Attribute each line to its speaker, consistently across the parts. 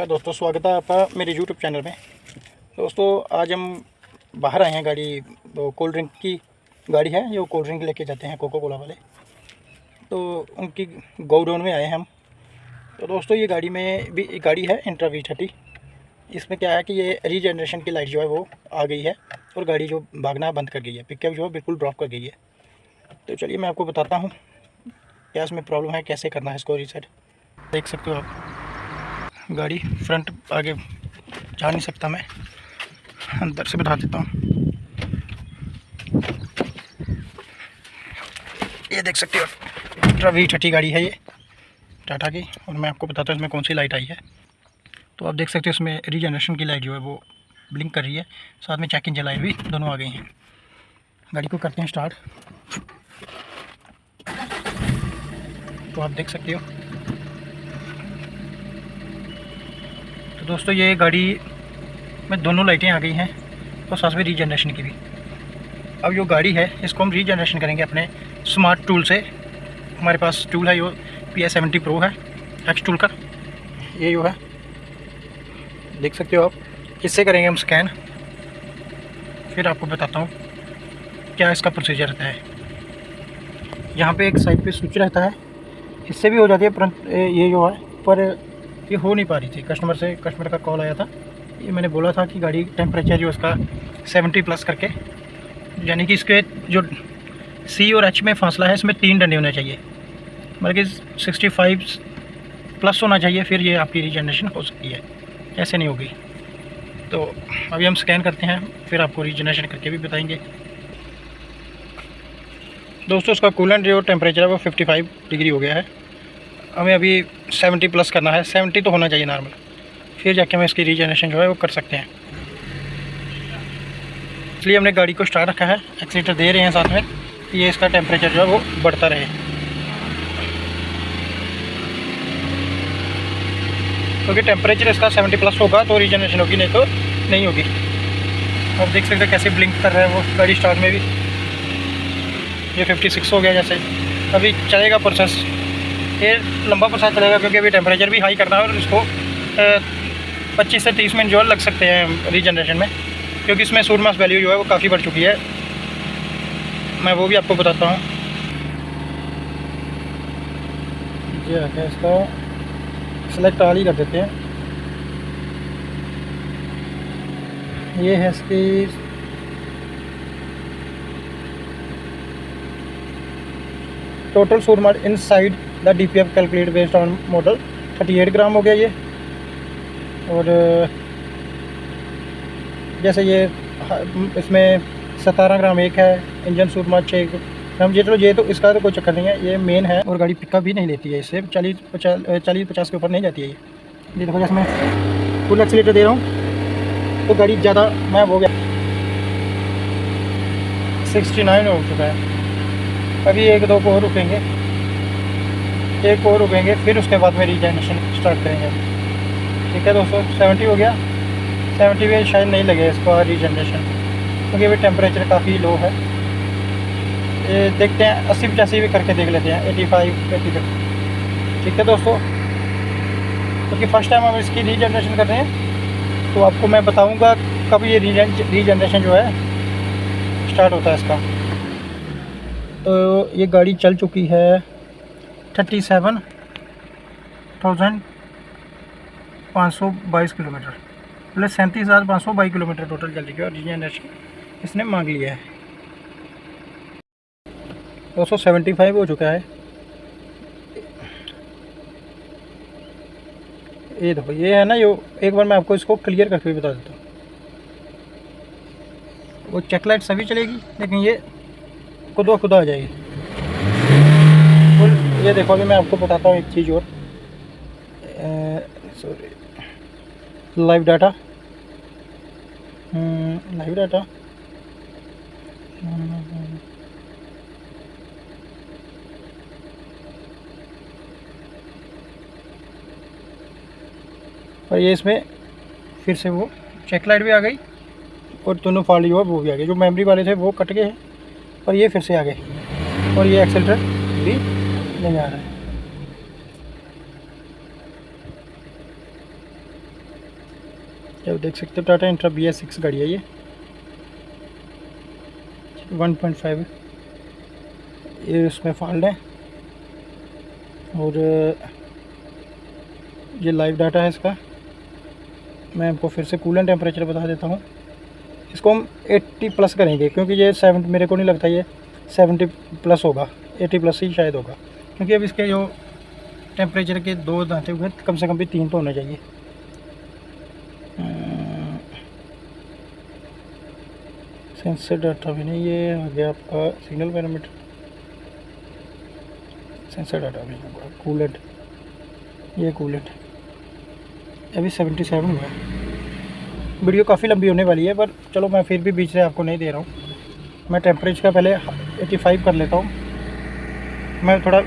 Speaker 1: नमस्कार दोस्तों, स्वागत है आपका मेरे यूट्यूब चैनल में। दोस्तों आज हम बाहर आए हैं, गाड़ी वो कोल्ड ड्रिंक की गाड़ी है, जो कोल्ड ड्रिंक लेके जाते हैं कोको कोला वाले, तो उनकी गोडाउन में आए हैं हम। तो दोस्तों ये गाड़ी में भी एक गाड़ी है इंट्रा V30। इसमें क्या है कि ये रीजनरेशन की लाइट जो है वो आ गई है और गाड़ी जो भागना बंद कर गई है, पिकअप जो है बिल्कुल ड्रॉप कर गई है। तो चलिए मैं आपको बताता हूँ क्या इसमें प्रॉब्लम है, कैसे करना है इसको रीसेट। देख सकते हो आप, गाड़ी फ्रंट आगे जा नहीं सकता, मैं अंदर से बता देता हूँ। ये देख सकते हो इंट्रा V30 गाड़ी है ये टाटा की, और मैं आपको बताता हूँ इसमें कौन सी लाइट आई है। तो आप देख सकते हो इसमें रीजनरेशन की लाइट जो है वो ब्लिंक कर रही है, साथ में चेक इंजन लाइट भी दोनों आ गई हैं। गाड़ी को करते हैं स्टार्ट। तो आप देख सकते हो, तो दोस्तों ये गाड़ी में दोनों लाइटें आ गई हैं और साथ में रीजनरेशन की भी। अब जो गाड़ी है इसको हम रीजनरेशन करेंगे अपने स्मार्ट टूल से। हमारे पास टूल है जो PS70 Pro है, एक्स टूल का। ये जो है देख सकते हो आप, इससे करेंगे हम स्कैन। फिर आपको बताता हूँ क्या इसका प्रोसीजर रहता है। यहाँ पे एक साइड पे स्विच रहता है, इससे भी हो जाती है, परंतु ये जो है पर ये हो नहीं पा रही थी। कस्टमर का कॉल आया था, ये मैंने बोला था कि गाड़ी टेम्परेचर जो इसका 70 प्लस करके, यानी कि इसके जो C और H में फासला है इसमें 3 डंडे होने चाहिए, मतलब कि 65 प्लस होना चाहिए, फिर ये आपकी रीजनरेशन हो सकती है, ऐसे नहीं होगी। तो अभी हम स्कैन करते हैं, फिर आपको रीजनरेशन करके भी बताएंगे। दोस्तों उसका कूलेंट जो टेम्परेचर है वो 55 डिग्री हो गया है, हमें अभी 70 प्लस करना है। 70 तो होना चाहिए नॉर्मल, फिर जाके हम इसकी रीजनरेशन जो है वो कर सकते हैं। इसलिए हमने गाड़ी को स्टार्ट रखा है, एक्सीलेटर दे रहे हैं साथ में कि ये इसका टेम्परेचर जो है वो बढ़ता रहे। क्योंकि टेम्परेचर इसका 70 प्लस होगा तो रीजनरेशन होगी, नहीं तो नहीं होगी। आप देख सकते हैं कैसे ब्लिंक कर रहा है वो गाड़ी स्टार्ट में भी। ये 56 हो गया जैसे। अभी चलेगा प्रोसेस, ये लंबा प्रोसेस चलेगा क्योंकि अभी टेम्परेचर भी हाई करना है और इसको 25 से 30 मिनट जो लग सकते हैं रीजनरेशन में, क्योंकि इसमें सूट मास वैल्यू जो है वो काफ़ी बढ़ चुकी है। मैं वो भी आपको बताता हूँ। ये है इसका सेलेक्ट ऑल ही कर देते हैं। ये है इसकी total suit mass inside the DPF calculate based on model 38 ग्राम हो गया ये। और जैसे ये इसमें 17 ग्राम एक है, इंजन सूट मास 6 ग्राम। ये तो इसका तो कोई चक्कर नहीं है, ये मेन है। और गाड़ी पिकअप भी नहीं लेती है, इससे 40-50 के ऊपर नहीं जाती है ये देखो। जैसे मैं फुल एक्सीलेटर दे रहा हूँ तो गाड़ी ज़्यादा मैं हो गया 69 हो चुका है। अभी 1-2 को और रुकेंगे, फिर उसके बाद में रीजनरेशन स्टार्ट करेंगे। ठीक है दोस्तों, 70 हो गया। 70 में शायद नहीं लगे इसको रीजनरेशन, क्योंकि अभी टेम्परेचर काफ़ी लो है। ये देखते हैं 80-85 भी करके देख लेते हैं, 85-80 तक। ठीक है दोस्तों, क्योंकि फर्स्ट टाइम हम इसकी रीजनरेशन कर रहे हैं, तो आपको मैं बताऊंगा कब ये रीजनरेशन जो है स्टार्ट होता है इसका। तो ये गाड़ी चल चुकी है 37,522 किलोमीटर, प्लस 37,522 किलोमीटर टोटल चल चुकी है और रीजनरेशन इसने मांग लिया है। 275 हो चुका है। ये देखो, ये है ना, ये एक बार मैं आपको इसको क्लियर करके भी बता देता हूँ। वो चेक लाइट सभी चलेगी, लेकिन ये खुदा आ जाएगी। ये देखो, अभी मैं आपको बताता हूँ एक चीज़ और। सॉरी, लाइव डाटा और ये इसमें फिर से वो चेक लाइट भी आ गई और दोनों फॉल्ट जो है वो भी आ गए। जो मेमोरी वाले थे वो कट गए हैं और ये फिर से आ गए, और ये एक्सीलेटर भी नहीं आ रहा है। ये देख सकते हो टाटा इंट्रा BS6 गाड़ी है ये 1.5 ये उसमें फॉल्ट है। और ये लाइव डाटा है इसका। मैं आपको फिर से कूलेंट टेम्परेचर बता देता हूँ। इसको हम 80 प्लस करेंगे क्योंकि ये 70 मेरे को नहीं लगता ये 70 प्लस होगा, 80 प्लस ही शायद होगा, क्योंकि अब इसके जो टेम्परेचर के 2 दांते हुए कम से कम भी 3 तो होने चाहिए। सेंसर डाटा भी नहीं, ये आ गया आपका सिग्नल पैरामीटर, सेंसर डाटा भी होगा। कूलेंट, ये कूलेंट अभी 77 हुआ है। वीडियो काफ़ी लंबी होने वाली है पर चलो मैं फिर भी बीच से आपको नहीं दे रहा हूँ। मैं टेम्परेचर का पहले 85 कर लेता हूँ। मैं थोड़ा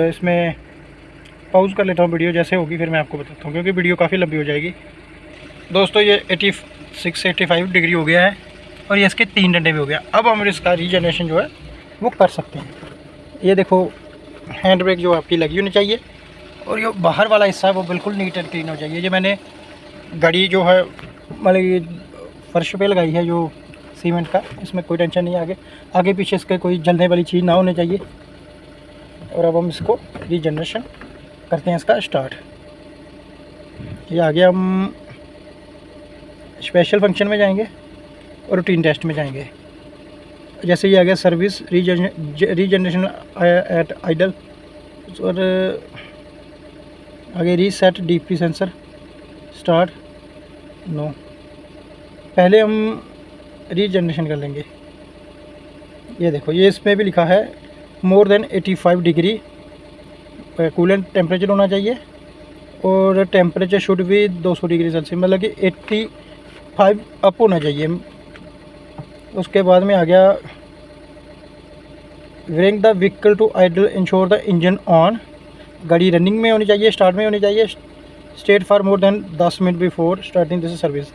Speaker 1: इसमें पॉज कर लेता हूँ, वीडियो जैसे होगी फिर मैं आपको बताता हूँ, क्योंकि वीडियो काफ़ी लंबी हो जाएगी। दोस्तों ये 86 से 85 डिग्री हो गया है और ये इसके 3 डंडे भी हो गया। अब हम इसका रीजनरेशन जो है वो कर सकते हैं। ये देखो हैंड ब्रेक जो आपकी लगी होनी चाहिए और ये बाहर वाला हिस्सा है वो बिल्कुल नीट एंड क्लीन हो चाहिए। ये मैंने गाड़ी जो है मतलब ये फर्श पे लगाई है जो सीमेंट का, इसमें कोई टेंशन नहीं है। आगे पीछे इसके कोई जलने वाली चीज़ ना होनी चाहिए। और अब हम इसको रीजनरेशन करते हैं इसका स्टार्ट। ये आगे हम स्पेशल फंक्शन में जाएंगे और रूटीन टेस्ट में जाएंगे। जैसे ये आ गया सर्विस रीजनरेशन एट आइडल, और आगे reset DP sensor start no. पहले हम रीजनरेशन कर लेंगे। ये देखो ये इसमें भी लिखा है more than 85 degree coolant temperature होना चाहिए और टेम्परेचर शुड भी 200 डिग्री सेल्सियस, मतलब कि 85 अप होना चाहिए। उसके बाद में आ गया bring the vehicle to idle ensure the engine on. गाड़ी रनिंग में होनी चाहिए, स्टार्ट में होनी चाहिए। State for more than 10 minute before starting this service,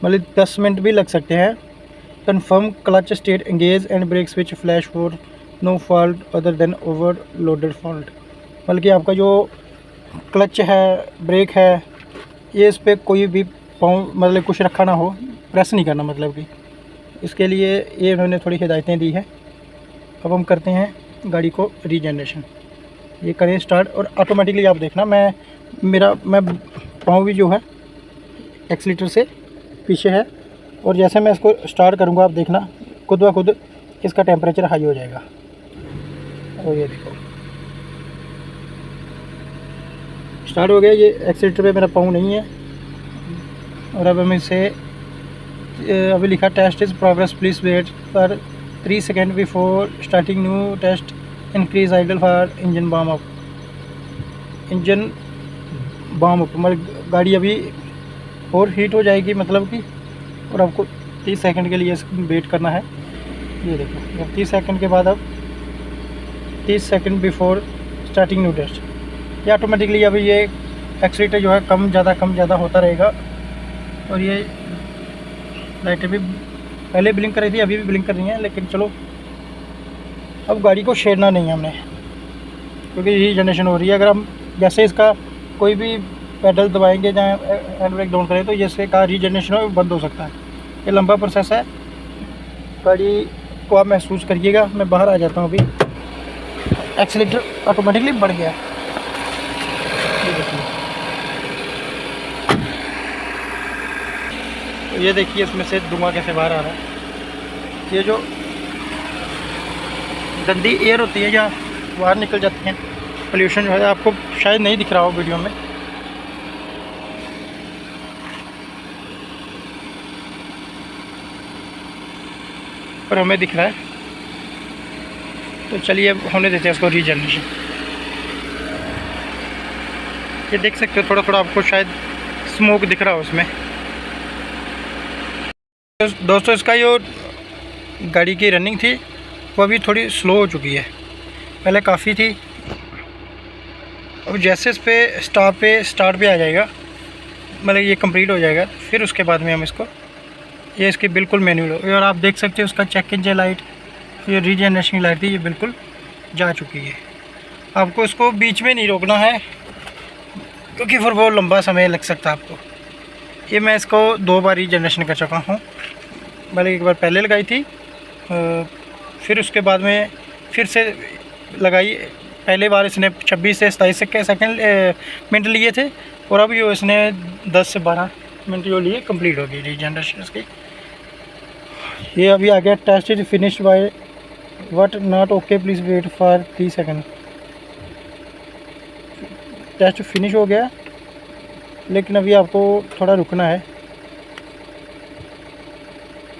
Speaker 1: मतलब 10 मिनट भी लग सकते हैं। Confirm clutch state engage and brake switch flash for no fault other than overloaded fault, मतलब कि आपका जो क्लच है ब्रेक है ये इस पर कोई भी पाँव मतलब कुछ रखा ना हो, प्रेस नहीं करना, मतलब कि इसके लिए ये उन्होंने थोड़ी हिदायतें दी है। अब हम करते हैं गाड़ी को रीजनरेशन। ये करें स्टार्ट और ऑटोमेटिकली आप देखना मैं पाँव भी जो है एक्सीलेटर से पीछे है और जैसे मैं इसको स्टार्ट करूँगा आप देखना खुद ब खुद इसका टेम्परेचर हाई हो जाएगा। और ये देखो स्टार्ट हो गया। ये एक्सीलेटर पे मेरा पाँव नहीं है और अब हम इसे अभी लिखा test is progress please wait for 3 second before starting new test increase idle for engine warm up. Engine warm up मतलब गाड़ी अभी और हीट हो जाएगी, मतलब कि और आपको 30 सेकंड के लिए वेट करना है। ये देखो जब 30 सेकंड के बाद अब 30 second before starting new test, ये ऑटोमेटिकली अभी ये एक्सीलेटर जो है कम ज़्यादा होता रहेगा। और ये लाइटें भी पहले ब्लिंक कर रही थी अभी भी ब्लिंक कर रही हैं, लेकिन चलो अब गाड़ी को छेड़ना नहीं है हमने, क्योंकि रीजनरेशन हो रही है। अगर हम जैसे इसका कोई भी पेडल दबाएंगे जहाँ हैंड ब्रेक डाउन करें तो जैसे का रीजनरेशन हो बंद हो सकता है। ये लंबा प्रोसेस है, गाड़ी को आप महसूस करिएगा। मैं बाहर आ जाता हूँ अभी। एक्सीलेटर ऑटोमेटिकली बढ़ गया, ये देखिए। तो ये देखिए इसमें से धुआं कैसे बाहर आ रहा है। ये जो गंदी एयर होती है या बाहर निकल जाती हैं, पोल्यूशन जो है आपको शायद नहीं दिख रहा हो वीडियो में। पर हमें दिख रहा है, तो चलिए होने देते हैं इसको रीजनरेशन। ये देख सकते हो थोड़ा थोड़ा आपको शायद स्मोक दिख रहा हो उसमें। दोस्तों इसका जो गाड़ी की रनिंग थी वो अभी थोड़ी स्लो हो चुकी है, पहले काफ़ी थी। अब जैसे इस पे स्टार्ट पे आ जाएगा, मतलब ये कंप्लीट हो जाएगा, फिर उसके बाद में हम इसको ये इसकी बिल्कुल मैनुअल हो। और आप देख सकते हो उसका चेक इंजन लाइट, ये रीजनरेशन लाइट थी, ये बिल्कुल जा चुकी है। आपको इसको बीच में नहीं रोकना है क्योंकि फिर बहुत लंबा समय लग सकता है आपको। ये मैं इसको 2 बार रीजनरेशन कर चुका हूँ। पहले एक बार पहले लगाई थी, फिर उसके बाद में फिर से लगाई। पहले बार इसने 26 से 27 सेकंड मिनट लिए थे, और अब ये इसने 10 से 12 मिनट जो लिए कंप्लीट हो गई रीजनरेशन इसकी। ये अभी आ गया test is finished by what not okay please wait for 3 second. Test finish हो गया, लेकिन अभी आपको थोड़ा रुकना है।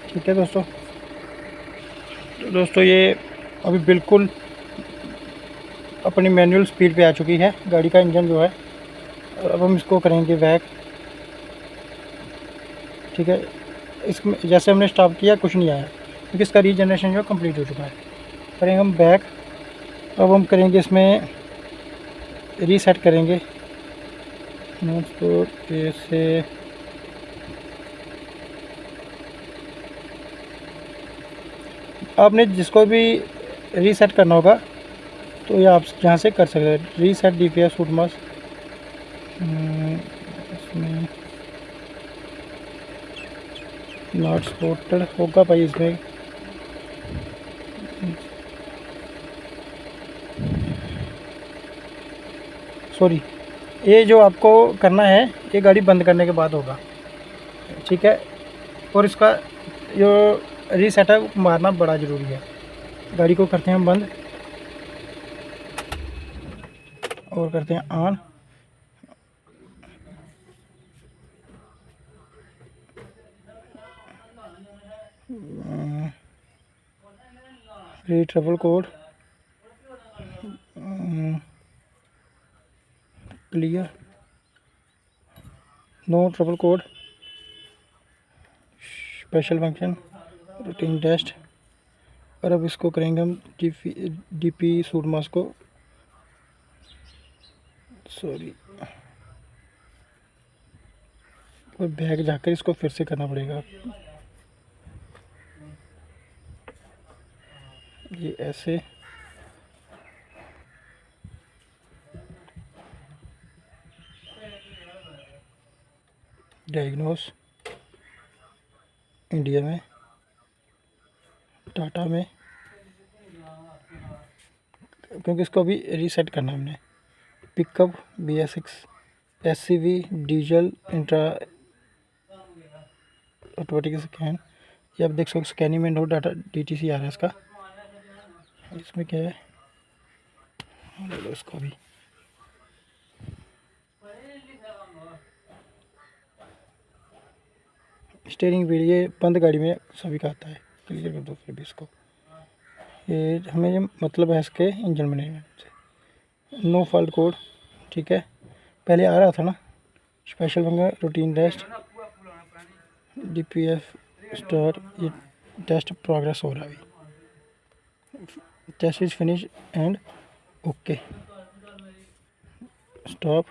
Speaker 1: ठीक है दोस्तों, तो दोस्तों ये अभी बिल्कुल अपनी मैनुअल स्पीड पे आ चुकी है गाड़ी का इंजन जो है। और अब हम इसको करेंगे बैक। ठीक है, इसमें जैसे हमने स्टॉप किया कुछ नहीं आया, क्योंकि इसका रीजनरेशन जो कंप्लीट हो चुका है। करेंगे हम बैक। अब हम करेंगे इसमें रीसेट करेंगे तो ऐसे। आपने जिसको भी रीसेट करना होगा तो ये आप यहाँ से कर सकते हैं। रीसेट DPI सूट मास्क, इसमें नॉट सपोर्टेड होगा भाई इसमें। सॉरी, ये जो आपको करना है ये गाड़ी बंद करने के बाद होगा। ठीक है, और इसका जो रीसेट है मारना बड़ा ज़रूरी है। गाड़ी को करते हैं हम बंद और करते हैं ऑन। री trouble code clear, no trouble code, special function, routine test. और अब इसको करेंगे हम DP सूट मास्क को, सॉरी, और बैग जाकर इसको फिर से करना पड़ेगा। ये ऐसे डायग्नोस इंडिया में, टाटा में, क्योंकि इसको अभी रीसेट करना है हमने। Pickup BS6 SCV diesel intra automatic scan. ये आप देख सकते स्कैनिंग में नो डाटा DTC आ रहा है इसका। इसमें क्या है, ले लो इसको भी। स्टीयरिंग व्हील ये बंद गाड़ी में सभी का आता है, क्लियर कर दो फिर भी इसको। ये हमें ये मतलब है इसके इंजन मैनेजमेंट से। नो फॉल्ट कोड, ठीक है, पहले आ रहा था ना। Special function, routine test, DPF start. ये टेस्ट प्रोग्रेस हो रहा है अभी। Test is finish and okay, stop.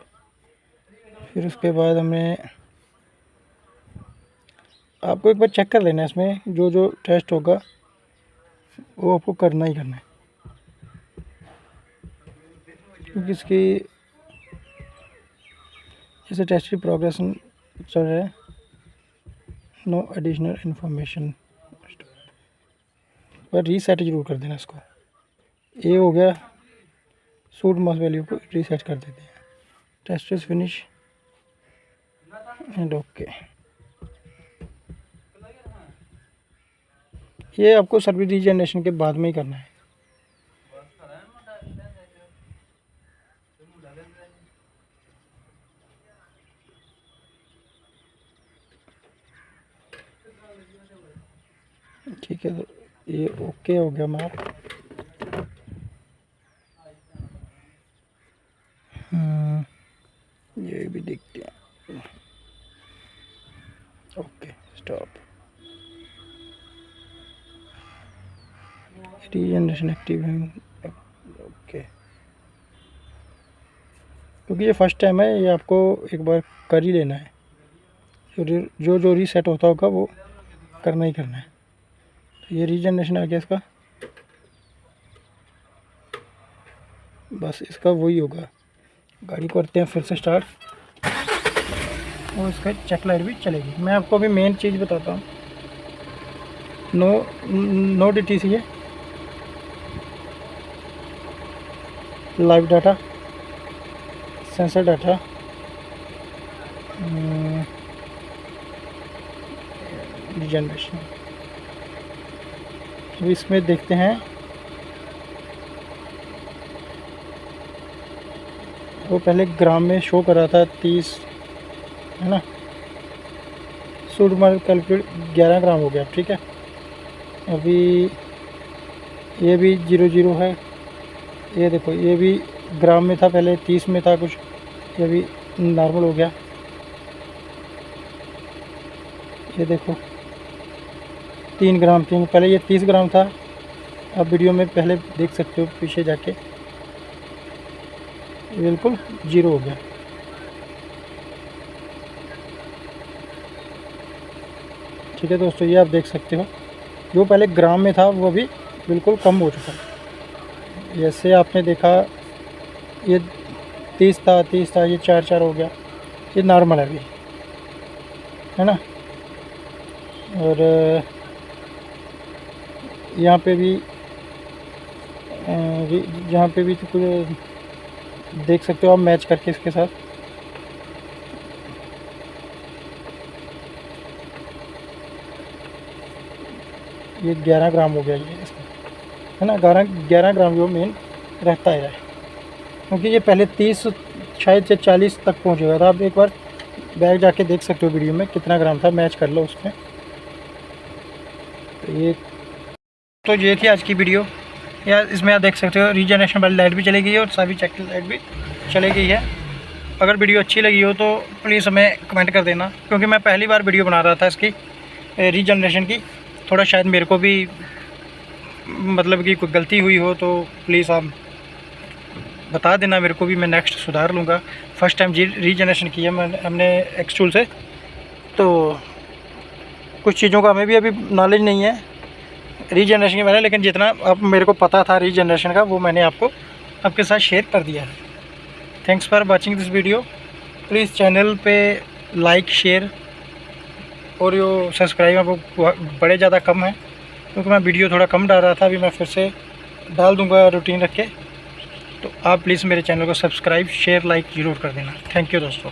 Speaker 1: फिर उसके बाद हमें आपको एक बार चेक कर लेना है, इसमें जो जो टेस्ट होगा वो आपको करना ही करना है, क्योंकि इसकी जैसे टेस्ट की प्रोग्रेस चल रहा है। नो एडिशनल इन्फॉर्मेशन, पर रीसेट जरूर कर देना इसको। ये हो गया, सूट मास वैल्यू को रीसेट कर देते हैं। Test is finish and okay. ये आपको सर्विस रीजनरेशन के बाद में ही करना है। ठीक है, तो ये ओके हो गया हमारा। ये भी देखते हैं। Okay, stop. रीजनरेशन एक्टिव है, ओके। क्योंकि ये फर्स्ट टाइम है, ये आपको एक बार कर ही लेना है। जो जो रीसेट होता होगा वो करना ही करना है। तो ये रीजनरेशन आ गया इसका, बस इसका वही होगा। गाड़ी को करते हैं फिर से स्टार्ट। और इसका चेक लाइट भी चलेगी। मैं आपको अभी मेन चीज़ बताता हूँ। नो DTC है, live data, sensor data, generation. तो इसमें देखते हैं, वो पहले ग्राम में शो कर रहा था 30 है ना, सूट मार कैलकुलेट 11 ग्राम हो गया, ठीक है। अभी ये भी 00 है, ये देखो ये भी ग्राम में था, पहले 30 में था कुछ, ये भी नॉर्मल हो गया। ये देखो 3 ग्राम, पहले ये 30 ग्राम था, अब वीडियो में पहले देख सकते हो पीछे जाके बिल्कुल 0 हो गया। ठीक है दोस्तों, ये आप देख सकते हो, जो पहले ग्राम में था वो भी बिल्कुल कम हो चुका है। जैसे आपने देखा ये 30 था, ये 4 हो गया, ये नॉर्मल है अभी, है ना। और यहाँ पे भी यहाँ पे भी तो कुछ देख सकते हो आप मैच करके इसके साथ। ये 11 ग्राम हो गया ये इसमें, है ना। 11 ग्राम जो मेन रहता है, क्योंकि ये पहले 30 शायद से 40 तक पहुँच गया था। आप एक बार बैग जाके देख सकते हो वीडियो में कितना ग्राम था, मैच कर लो उसमें। तो ये थी आज की वीडियो यार। इसमें आप देख सकते हो रीजनरेशन वाली लाइट भी चली गई है और सभी चेक लाइट भी चली गई है। अगर वीडियो अच्छी लगी हो तो प्लीज़ हमें कमेंट कर देना, क्योंकि मैं पहली बार वीडियो बना रहा था इसकी रीजनरेशन की। थोड़ा शायद मेरे को भी मतलब कि कोई गलती हुई हो तो प्लीज़ आप बता देना मेरे को भी, मैं नेक्स्ट सुधार लूँगा। फर्स्ट टाइम रीजनरेशन की है हमने एक्स टूल से, तो कुछ चीज़ों का हमें भी अभी नॉलेज नहीं है रीजनरेशन के बारे में, लेकिन जितना अब मेरे को पता था रीजनरेशन का वो मैंने आपके साथ शेयर कर दिया है। Thanks for watching this video. Please channel पे लाइक शेयर और जो सब्सक्राइब वो बड़े ज़्यादा कम है, क्योंकि मैं वीडियो थोड़ा कम डाल रहा था। अभी मैं फिर से डाल दूँगा रूटीन रख के, तो आप प्लीज़ मेरे चैनल को सब्सक्राइब शेयर लाइक ज़रूर कर देना। थैंक यू दोस्तों।